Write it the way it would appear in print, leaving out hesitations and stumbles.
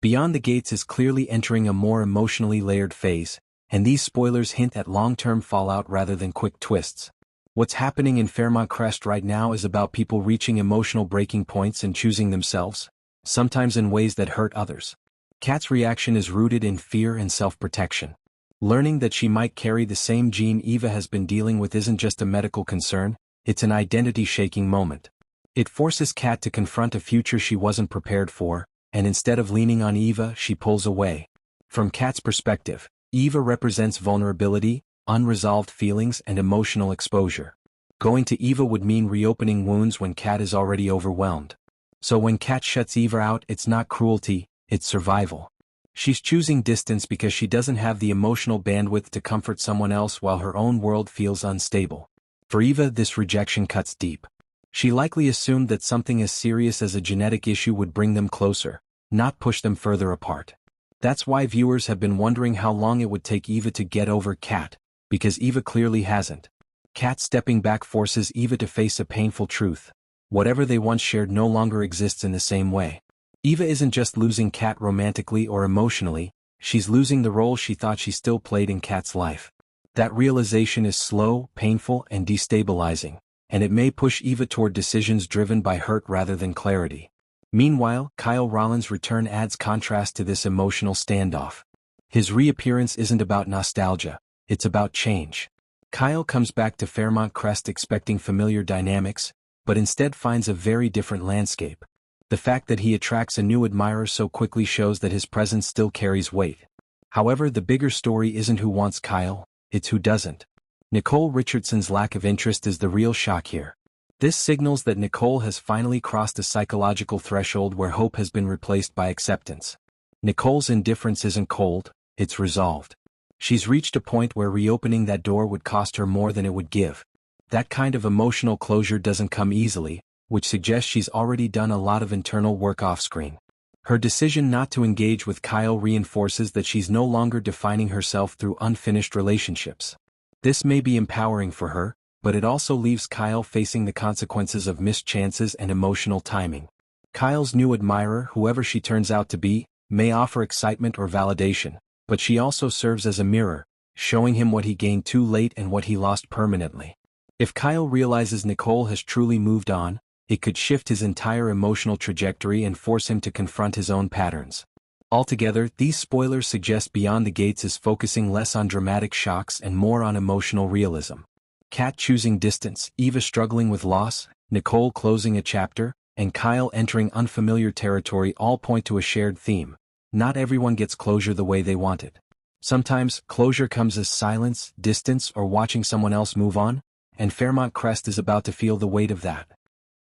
Beyond the Gates is clearly entering a more emotionally layered phase, and these spoilers hint at long-term fallout rather than quick twists. What's happening in Fairmont Crest right now is about people reaching emotional breaking points and choosing themselves, sometimes in ways that hurt others. Kat's reaction is rooted in fear and self-protection. Learning that she might carry the same gene Eva has been dealing with isn't just a medical concern, it's an identity-shaking moment. It forces Kat to confront a future she wasn't prepared for, and instead of leaning on Eva, she pulls away. From Kat's perspective, Eva represents vulnerability, unresolved feelings, and emotional exposure. Going to Eva would mean reopening wounds when Kat is already overwhelmed. So when Kat shuts Eva out, it's not cruelty, it's survival. She's choosing distance because she doesn't have the emotional bandwidth to comfort someone else while her own world feels unstable. For Eva, this rejection cuts deep. She likely assumed that something as serious as a genetic issue would bring them closer, not push them further apart. That's why viewers have been wondering how long it would take Eva to get over Kat, because Eva clearly hasn't. Kat stepping back forces Eva to face a painful truth. Whatever they once shared no longer exists in the same way. Eva isn't just losing Kat romantically or emotionally, she's losing the role she thought she still played in Kat's life. That realization is slow, painful, and destabilizing, and it may push Eva toward decisions driven by hurt rather than clarity. Meanwhile, Kyle Rollins' return adds contrast to this emotional standoff. His reappearance isn't about nostalgia, it's about change. Kyle comes back to Fairmont Crest expecting familiar dynamics, but instead finds a very different landscape. The fact that he attracts a new admirer so quickly shows that his presence still carries weight. However, the bigger story isn't who wants Kyle, it's who doesn't. Nicole Richardson's lack of interest is the real shock here. This signals that Nicole has finally crossed a psychological threshold where hope has been replaced by acceptance. Nicole's indifference isn't cold, it's resolved. She's reached a point where reopening that door would cost her more than it would give. That kind of emotional closure doesn't come easily, which suggests she's already done a lot of internal work off-screen. Her decision not to engage with Kyle reinforces that she's no longer defining herself through unfinished relationships. This may be empowering for her, but it also leaves Kyle facing the consequences of missed chances and emotional timing. Kyle's new admirer, whoever she turns out to be, may offer excitement or validation, but she also serves as a mirror, showing him what he gained too late and what he lost permanently. If Kyle realizes Nicole has truly moved on, it could shift his entire emotional trajectory and force him to confront his own patterns. Altogether, these spoilers suggest Beyond the Gates is focusing less on dramatic shocks and more on emotional realism. Kat choosing distance, Eva struggling with loss, Nicole closing a chapter, and Kyle entering unfamiliar territory all point to a shared theme. Not everyone gets closure the way they want it. Sometimes, closure comes as silence, distance, or watching someone else move on, and Fairmont Crest is about to feel the weight of that.